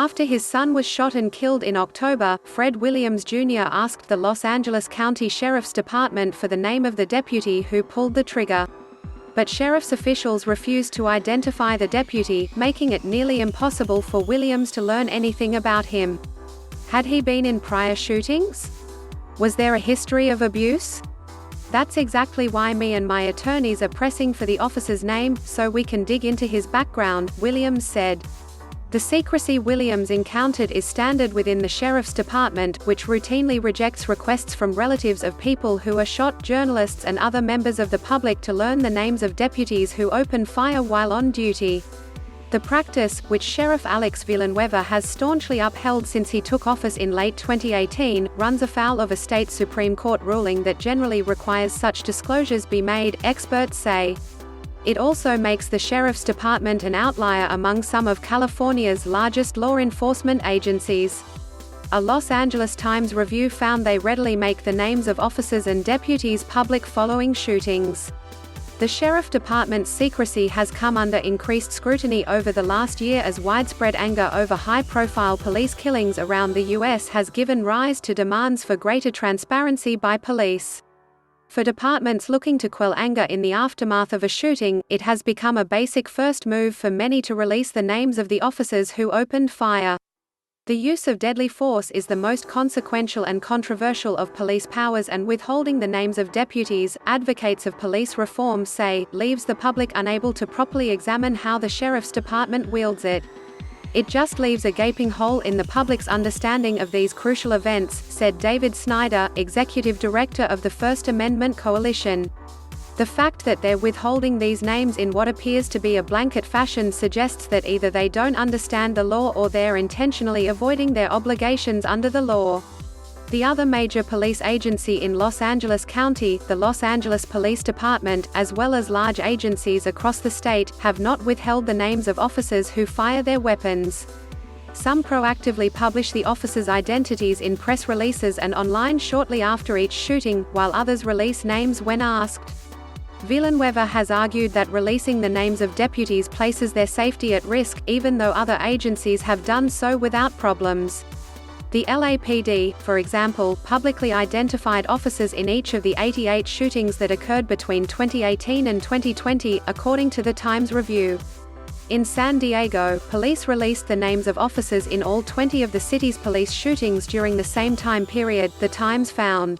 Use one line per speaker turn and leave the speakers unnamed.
After his son was shot and killed in October, Fred Williams Jr. asked the Los Angeles County Sheriff's Department for the name of the deputy who pulled the trigger. But sheriff's officials refused to identify the deputy, making it nearly impossible for Williams to learn anything about him. Had he been in prior shootings? Was there a history of abuse? That's exactly why me and my attorneys are pressing for the officer's name, so we can dig into his background, Williams said. The secrecy Williams encountered is standard within the Sheriff's Department, which routinely rejects requests from relatives of people who are shot, journalists and other members of the public to learn the names of deputies who opened fire while on duty. The practice, which Sheriff Alex Villanueva has staunchly upheld since he took office in late 2018, runs afoul of a state Supreme Court ruling that generally requires such disclosures be made, experts say. It also makes the Sheriff's Department an outlier among some of California's largest law enforcement agencies. A Los Angeles Times review found they readily make the names of officers and deputies public following shootings. The Sheriff Department's secrecy has come under increased scrutiny over the last year as widespread anger over high-profile police killings around the U.S. has given rise to demands for greater transparency by police. For departments looking to quell anger in the aftermath of a shooting, it has become a basic first move for many to release the names of the officers who opened fire. The use of deadly force is the most consequential and controversial of police powers, and withholding the names of deputies, advocates of police reform say, leaves the public unable to properly examine how the Sheriff's Department wields it. It just leaves a gaping hole in the public's understanding of these crucial events, said David Snyder, executive director of the First Amendment Coalition. The fact that they're withholding these names in what appears to be a blanket fashion suggests that either they don't understand the law or they're intentionally avoiding their obligations under the law. The other major police agency in Los Angeles County, the Los Angeles Police Department, as well as large agencies across the state, have not withheld the names of officers who fire their weapons. Some proactively publish the officers' identities in press releases and online shortly after each shooting, while others release names when asked. Villanueva has argued that releasing the names of deputies places their safety at risk, even though other agencies have done so without problems. The LAPD, for example, publicly identified officers in each of the 88 shootings that occurred between 2018 and 2020, according to the Times review. In San Diego, police released the names of officers in all 20 of the city's police shootings during the same time period, the Times found.